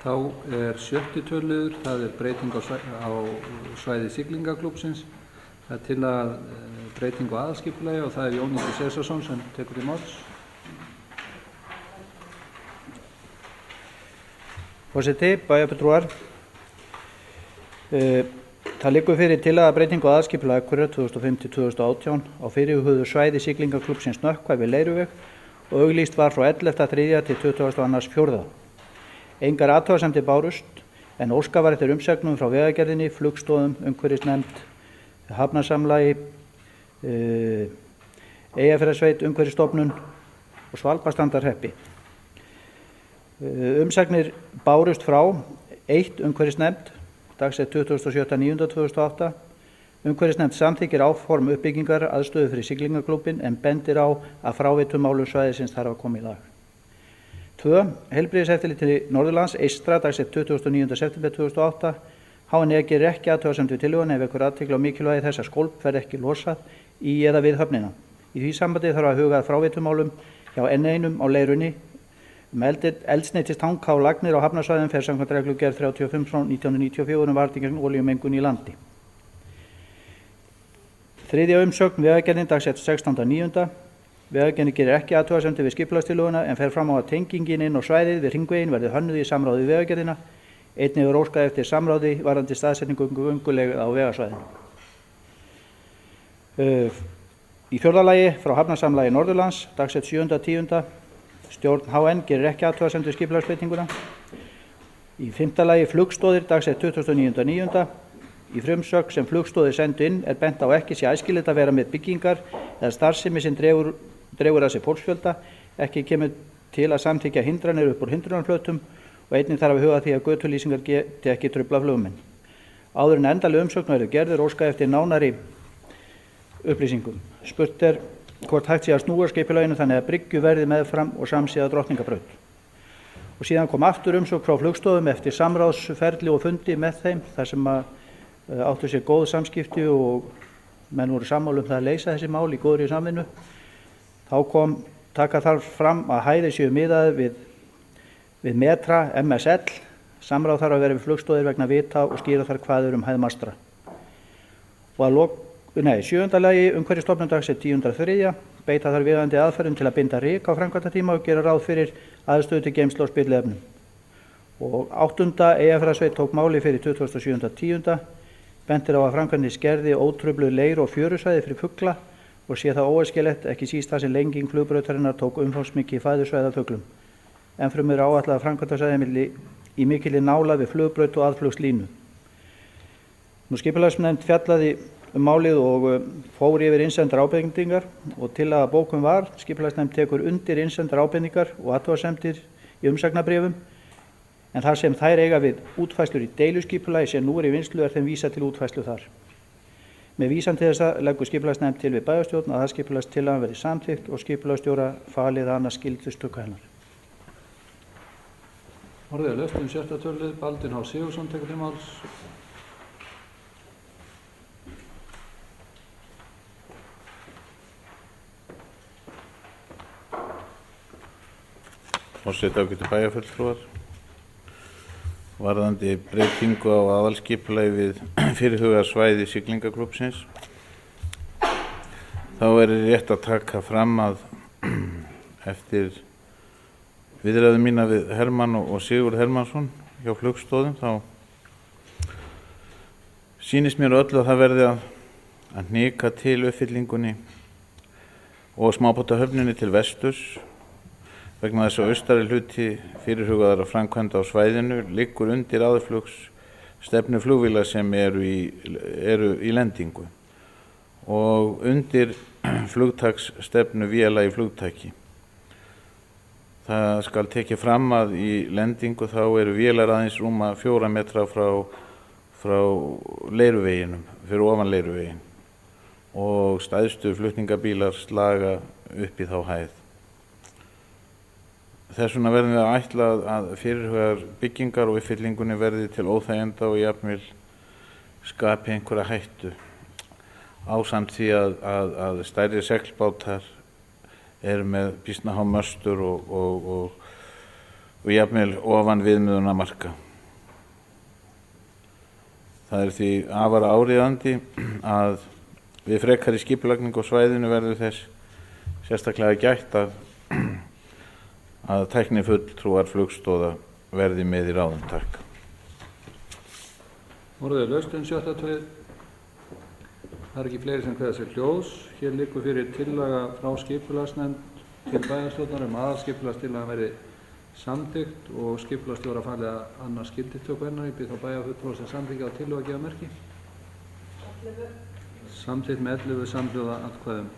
Þá sjötti töluður, það breyting á svæði siglingaklúbbsins. Það tillaga breyting á aðalskipulagi og það Jón Ingi Sesarson sem tekur til máls. Forseti, bæjarfulltrúar. Það liggur fyrir tillaga breytingu á aðalskipulagi Akureyrar 2005-2018 á fyrirhuguðu svæði siglingaklúbbsins Nökkva við Leiruveg og auglýst var frá 11.3. til 22.4. Engar athugasemdir bárust en óskað var eftir umsögnum frá Vegagerðinni, Flugstoðum, Umhverfisnefnd, Hafnasamlagi, Eyjafjarðarsveit, Umhverfisstofnun og Svalbarðsstrandarhreppi. Umsagnir bárust frá 1. Umhverfisnefnd, dagsett 27.9.2008. Umhverfisnefnd samþykkir áform uppbyggingar aðstöðu fyrir siglingaklúbbinn en bendir á að fráveitumálum svæðisins þarf að koma í lag. 2. Heilbrigðiseftirliti Norðurlands eystra, dagsett 29. september 2008. HNE gerir ekki athugasemd við tillöguna en vekur athygli á mikilvægi þess að skólp verði ekki losað í eða við höfnina. Í því sambandi þarf að huga að fráveitumálum hjá N1 á Leirunni eldsneytistanga á lagnir á hafnarsvæðum fer samkvæmt reglugerð 35/1994 varning gegn olíumengun í landi. 3. umsögn Vegagerðin, dagsett 16.9. Vegagerðin gerir ekki athugasemdir við skipulagstillöguna en fer fram á að tengingin inn á svæðið við hringveginn verði hönnuð í samráði við Vegagerðina. Einnig óskað eftir samráði varðandi staðsetningu gönguleiða á vegasvæðinu. Í 4. lagi frá Hafnasamlagi Norðurlands, dagsett 7.10. Stjórn HN gerir ekki athugasemd við skipulagsbreytinguna. Í 5. lagi Flugstoðir, dagsett 29.9. Í frumsögn sem Flugstoðir sendu inn bent á ekki sé æskilegt að vera með byggingar eða starfsemi sem dregur að sér fólksfjölda. Ekki kemur til að samþykkja hindranir upp úr hindrunarflötum og einnig þarf að huga því að götulýsingar geti ekki truflað flugmenn. Áður en endanleg umsögn verður gerð óskað eftir nánari upplýsingum. Spurt hvort hægt sé að snúa skipulaginu þannig að bryggju verði meðfram og samsíða Drottningabraut. Og síðan kom aftur umsögn frá Flugstofum eftir samráðsferli og fundi með þeim þar sem áttu sér góð samskipti og menn voru sammála það að leysa þessi mál í góðri samvinnu. Þá taka þarf fram að hæðir séu miðaðir við metra MSL. Samráð þarf að vera við Flugstoðir vegna vita og skýra þar kvaður hæðmastra. Og að 7. lagi Umhverfisstofnun, dagsett 10.3. Beita þarf viðeigandi aðferðum til að binda ryk á framkvæmdatíma og gera ráð fyrir aðstöðu til geymslu á spilliefnum. Og 8. Eyjafjarðarsveit tók máli fyrir 27.10. Bentir á að framkvæmdin skerði ótrufluð leir- og fjörusvæði fyrir fugla og sé það óæskilegt, ekki síst þar sem lenging flugbrautarinnar tók umfangsmikið fæðusvæði af fuglum. Ennfremur áætlað að framkvæmdasvæði í mikilli nálægð við flugbraut og aðflugslínu. Skipulagsnefnd fjallaði málið og fór yfir innsendar ábendingar og tillaga bókum var skipulagsnefnd tekur undir innsendar ábendingar og athugasemdir í umsagnarbréfum en þar sem þær eiga við útfærslur í deiluskipulagi sem nú í vinnslu þeim vísað til útfærslu þar. Með vísan til þess leggur skipulagsnefnd til við bæjarstjórn að það skipulagstillagan verði samþykkt og skipulagsstjóra falið annars skyldustöku hennar. Orðið laust 6. tölulið, Baldvin H. Sigurðsson tekur til máls. Forseti, ágætu bæjarfulltrúar. Varðandi breytingu á aðalskipulagi við fyrirhugað svæði siglingaklúbbsins. Þá rétt að taka fram að eftir viðræðu mína við Hermann og Sigurð Hermannsson hjá Flugstoðum þá sýnist mér öllu að það verði að hnika til uppfyllingunni og smábátahöfninni til vesturs vegna þess að austari hluti fyrirhugaðar að framkvæmda á svæðinu liggur undir aðflugsstefnu flugvéla sem eru í lendingu og undir flugtaksstefnu véla í flugtaki. Það skal tekið fram að í lendingu þá eru vélar aðeins rúma 4 metra frá Leiruveginum, fyrir ofan Leiruvegin og stærstu flutningabílar slaga upp í þá hæð. Þess vegna verðum við að ætla að fyrirhugaðar byggingar og uppfyllingunni verði til óþæginda og jafnvel skapi einhverja hættu ásamt því að stærri seglbátar eru með býsna há möstur og og jafnvel ofan viðmiðunarmarka. Það er því afar áríðandi að við frekari skipulagningu á svæðinu verður þess sérstaklega gætt að tæknifulltrúar flugstóða verði með í ráðum. Takk. Orðið er laust 6.2. Það er ekki fleiri sem kveða sér hljóðs. Hér liggur fyrir tillaga frá skipulagsnefnd til bæjarstjórnar aðalskipulagstillagan verði samþykkt og skipulagsstjóra falið að annast gildistöku hennar. Ég bið þá bæjarfulltrúa sem samþykkja á tillögu að gefa merki. Samþykkt með 11 samhljóða atkvæðum.